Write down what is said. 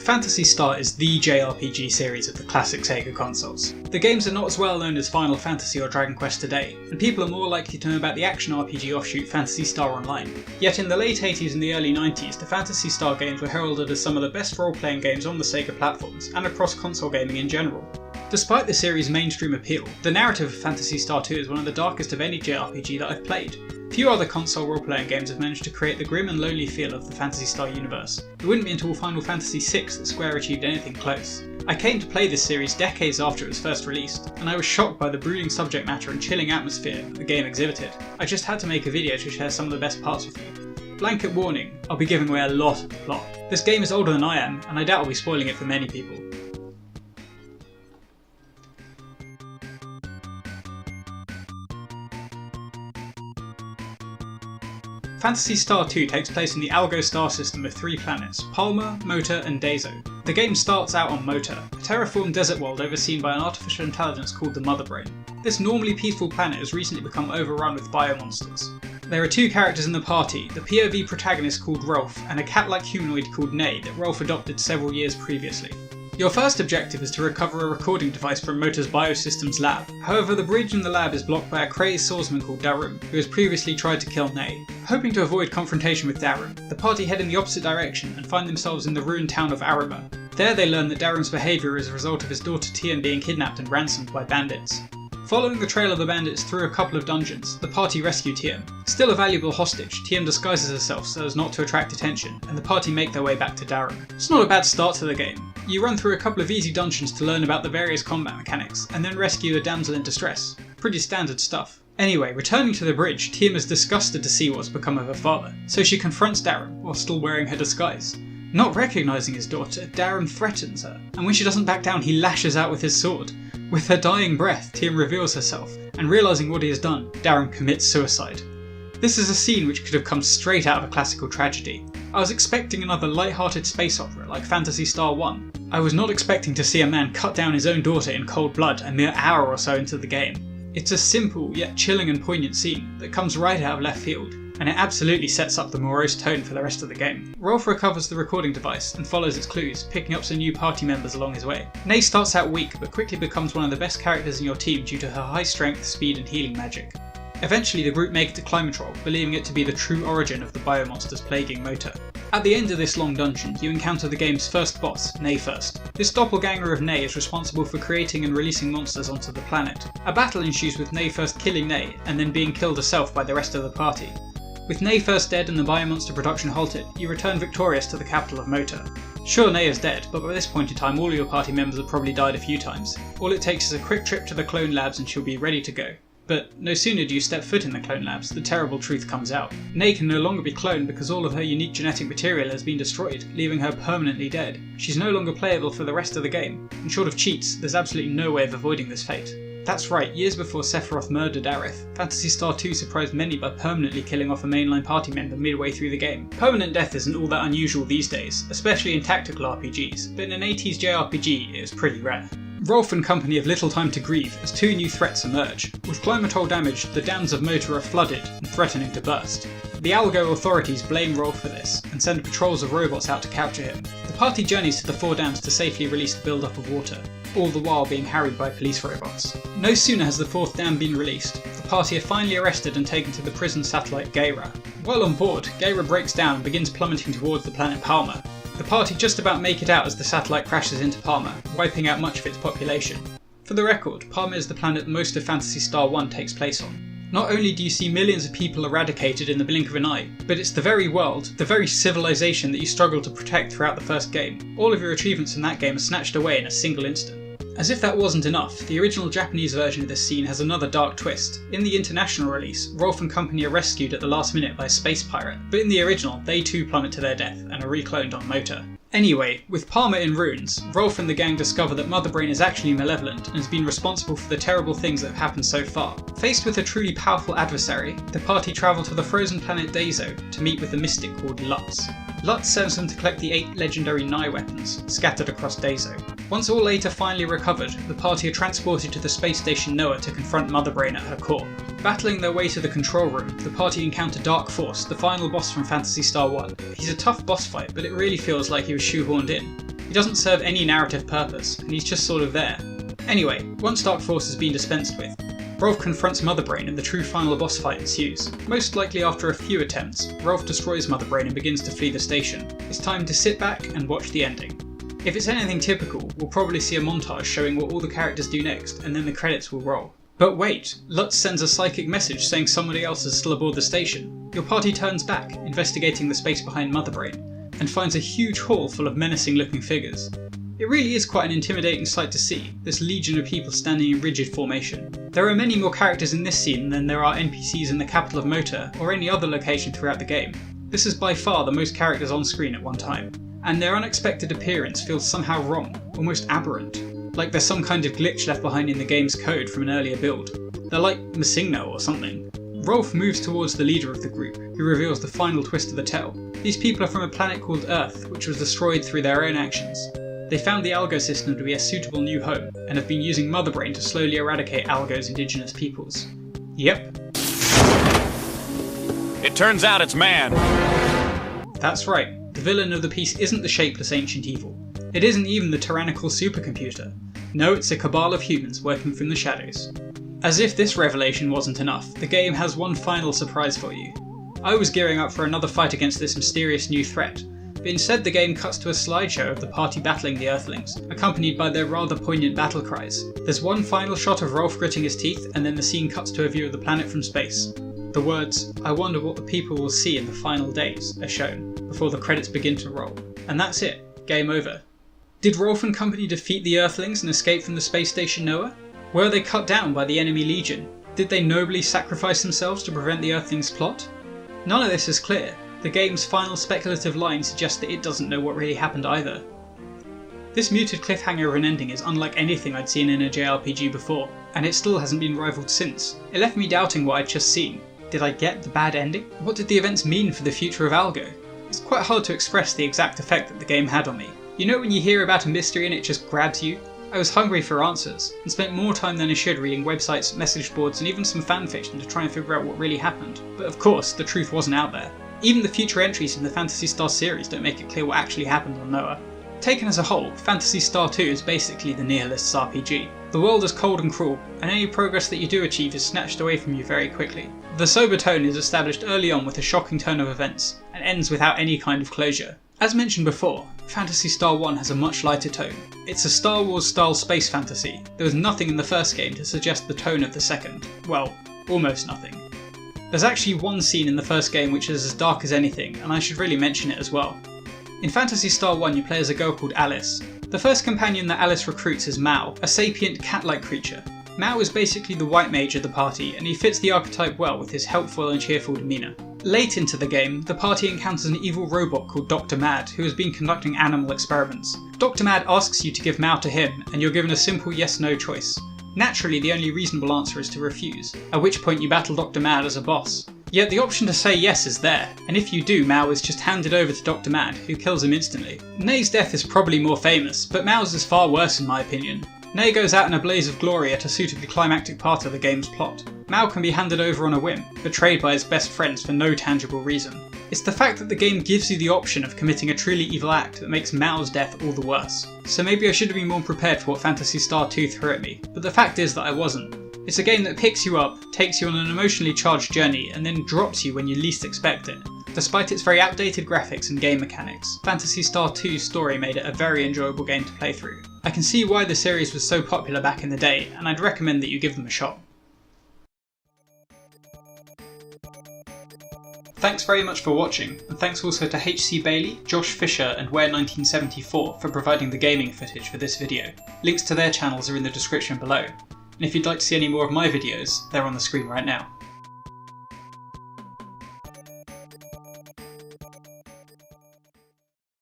Phantasy Star is the JRPG series of the classic Sega consoles. The games are not as well known as Final Fantasy or Dragon Quest today, and people are more likely to know about the action RPG offshoot Phantasy Star Online. Yet in the late 80s and the early 90s, the Phantasy Star games were heralded as some of the best role-playing games on the Sega platforms, and across console gaming in general. Despite the series' mainstream appeal, the narrative of Phantasy Star 2 is one of the darkest of any JRPG that I've played. Few other console role-playing games have managed to create the grim and lonely feel of the Phantasy Star universe. It wouldn't be until Final Fantasy VI that Square achieved anything close. I came to play this series decades after it was first released, and I was shocked by the brooding subject matter and chilling atmosphere the game exhibited. I just had to make a video to share some of the best parts with you. Blanket warning, I'll be giving away a lot of the plot. This game is older than I am, and I doubt I'll be spoiling it for many people. Phantasy Star 2 takes place in the Algo star system of 3 planets, Palma, Mota and Dezo. The game starts out on Mota, a terraformed desert world overseen by an artificial intelligence called the Mother Brain. This normally peaceful planet has recently become overrun with biomonsters. There are 2 characters in the party, the POV protagonist called Rolf and a cat-like humanoid called Ney that Rolf adopted several years previously. Your first objective is to recover a recording device from Mota's biosystems lab. However, the bridge in the lab is blocked by a crazed swordsman called Darrin, who has previously tried to kill Ney. Hoping to avoid confrontation with Darrin, the party head in the opposite direction and find themselves in the ruined town of Arima. There they learn that Darrin's behaviour is a result of his daughter Tian being kidnapped and ransomed by bandits. Following the trail of the bandits through a couple of dungeons, the party rescue Tian. Still a valuable hostage, Tian disguises herself so as not to attract attention, and the party make their way back to Darrin. It's not a bad start to the game. You run through a couple of easy dungeons to learn about the various combat mechanics, and then rescue a damsel in distress. Pretty standard stuff. Anyway, returning to the bridge, Tian is disgusted to see what's become of her father, so she confronts Darrin while still wearing her disguise. Not recognising his daughter, Darrin threatens her, and when she doesn't back down he lashes out with his sword. With her dying breath, Tian reveals herself, and realising what he has done, Darrin commits suicide. This is a scene which could have come straight out of a classical tragedy. I was expecting another light-hearted space opera like Phantasy Star 1. I was not expecting to see a man cut down his own daughter in cold blood a mere hour or so into the game. It's a simple yet chilling and poignant scene that comes right out of left field, and it absolutely sets up the morose tone for the rest of the game. Rolf recovers the recording device and follows its clues, picking up some new party members along his way. Ney starts out weak but quickly becomes one of the best characters in your team due to her high strength, speed and healing magic. Eventually the group make it to Climatrol, believing it to be the true origin of the biomonsters plaguing Mota. At the end of this long dungeon, you encounter the game's first boss, Ney First. This doppelganger of Ney is responsible for creating and releasing monsters onto the planet. A battle ensues with Ney First killing Ney, and then being killed herself by the rest of the party. With Ney First dead and the biomonster production halted, you return victorious to the capital of Mota. Sure, Ney is dead, but by this point in time all your party members have probably died a few times. All it takes is a quick trip to the clone labs and she'll be ready to go. But no sooner do you step foot in the clone labs, the terrible truth comes out. Ney can no longer be cloned because all of her unique genetic material has been destroyed, leaving her permanently dead. She's no longer playable for the rest of the game, and short of cheats, there's absolutely no way of avoiding this fate. That's right, years before Sephiroth murdered Aerith, Phantasy Star 2 surprised many by permanently killing off a mainline party member midway through the game. Permanent death isn't all that unusual these days, especially in tactical RPGs, but in an 80s JRPG it was pretty rare. Rolf and company have little time to grieve as 2 new threats emerge. With Climatrol damaged, the dams of Mota are flooded and threatening to burst. The Algo authorities blame Rolf for this and send patrols of robots out to capture him. The party journeys to the 4 dams to safely release the build-up of water, all the while being harried by police robots. No sooner has the 4th dam been released, the party are finally arrested and taken to the prison satellite Gaira. While on board, Gaira breaks down and begins plummeting towards the planet Palma. The party just about make it out as the satellite crashes into Palma, wiping out much of its population. For the record, Palma is the planet most of Phantasy Star 1 takes place on. Not only do you see millions of people eradicated in the blink of an eye, but it's the very world, the very civilization that you struggle to protect throughout the first game. All of your achievements in that game are snatched away in a single instant. As if that wasn't enough, the original Japanese version of this scene has another dark twist. In the international release, Rolf and company are rescued at the last minute by a space pirate, but in the original, they too plummet to their death and are recloned on Mota. Anyway, with Palma in ruins, Rolf and the gang discover that Mother Brain is actually malevolent and has been responsible for the terrible things that have happened so far. Faced with a truly powerful adversary, the party travel to the frozen planet Dezo to meet with a mystic called Lutz. Lutz sends them to collect the 8 legendary Nye weapons scattered across Dezo. Once all 8 are finally recovered, the party are transported to the space station Noah to confront Mother Brain at her core. Battling their way to the control room, the party encounter Dark Force, the final boss from Phantasy Star 1. He's a tough boss fight, but it really feels like he was shoehorned in. He doesn't serve any narrative purpose, and he's just sort of there. Anyway, once Dark Force has been dispensed with, Rolf confronts Motherbrain and the true final boss fight ensues. Most likely after a few attempts, Rolf destroys Motherbrain and begins to flee the station. It's time to sit back and watch the ending. If it's anything typical, we'll probably see a montage showing what all the characters do next, and then the credits will roll. But wait, Lutz sends a psychic message saying somebody else is still aboard the station. Your party turns back, investigating the space behind Motherbrain, and finds a huge hall full of menacing looking figures. It really is quite an intimidating sight to see, this legion of people standing in rigid formation. There are many more characters in this scene than there are NPCs in the capital of Mota or any other location throughout the game. This is by far the most characters on screen at one time, and their unexpected appearance feels somehow wrong, almost aberrant, like there's some kind of glitch left behind in the game's code from an earlier build. They're like Masigno or something. Rolf moves towards the leader of the group, who reveals the final twist of the tale. These people are from a planet called Earth, which was destroyed through their own actions. They found the Algo system to be a suitable new home, and have been using Motherbrain to slowly eradicate Algo's indigenous peoples. Yep. It turns out it's man. That's right, the villain of the piece isn't the shapeless ancient evil. It isn't even the tyrannical supercomputer. No, it's a cabal of humans working from the shadows. As if this revelation wasn't enough, the game has one final surprise for you. I was gearing up for another fight against this mysterious new threat, but instead the game cuts to a slideshow of the party battling the Earthlings, accompanied by their rather poignant battle cries. There's one final shot of Rolf gritting his teeth, and then the scene cuts to a view of the planet from space. The words, "I wonder what the people will see in the final days," are shown, before the credits begin to roll. And that's it. Game over. Did Rolf and company defeat the Earthlings and escape from the space station Noah? Were they cut down by the enemy legion? Did they nobly sacrifice themselves to prevent the Earthlings' plot? None of this is clear. The game's final speculative line suggests that it doesn't know what really happened either. This muted cliffhanger of an ending is unlike anything I'd seen in a JRPG before, and it still hasn't been rivaled since. It left me doubting what I'd just seen. Did I get the bad ending? What did the events mean for the future of Algo? It's quite hard to express the exact effect that the game had on me. You know when you hear about a mystery and it just grabs you? I was hungry for answers, and spent more time than I should reading websites, message boards, and even some fanfiction to try and figure out what really happened. But of course, the truth wasn't out there. Even the future entries in the Phantasy Star series don't make it clear what actually happened on Noah. Taken as a whole, Phantasy Star 2 is basically the Nihilist's RPG. The world is cold and cruel, and any progress that you do achieve is snatched away from you very quickly. The sober tone is established early on with a shocking turn of events, and ends without any kind of closure. As mentioned before, Phantasy Star 1 has a much lighter tone. It's a Star Wars style space fantasy. There was nothing in the first game to suggest the tone of the second. Well, almost nothing. There's actually one scene in the first game which is as dark as anything, and I should really mention it as well. In Phantasy Star 1 you play as a girl called Alice. The first companion that Alice recruits is Mao, a sapient cat-like creature. Mao is basically the white mage of the party, and he fits the archetype well with his helpful and cheerful demeanour. Late into the game, the party encounters an evil robot called Dr. Mad, who has been conducting animal experiments. Dr. Mad asks you to give Mao to him, and you're given a simple yes-no choice. Naturally, the only reasonable answer is to refuse, at which point you battle Dr. Mad as a boss. Yet the option to say yes is there, and if you do, Mao is just handed over to Dr. Mad, who kills him instantly. Nei's death is probably more famous, but Mao's is far worse in my opinion. Nei goes out in a blaze of glory at a suitably climactic part of the game's plot. Mao can be handed over on a whim, betrayed by his best friends for no tangible reason. It's the fact that the game gives you the option of committing a truly evil act that makes Mao's death all the worse. So maybe I should have been more prepared for what Phantasy Star 2 threw at me, but the fact is that I wasn't. It's a game that picks you up, takes you on an emotionally charged journey, and then drops you when you least expect it. Despite its very outdated graphics and game mechanics, Phantasy Star 2's story made it a very enjoyable game to play through. I can see why the series was so popular back in the day, and I'd recommend that you give them a shot. Thanks very much for watching, and thanks also to HCBailley, Josh Fisher and Were 1974 for providing the gaming footage for this video. Links to their channels are in the description below, and if you'd like to see any more of my videos, they're on the screen right now.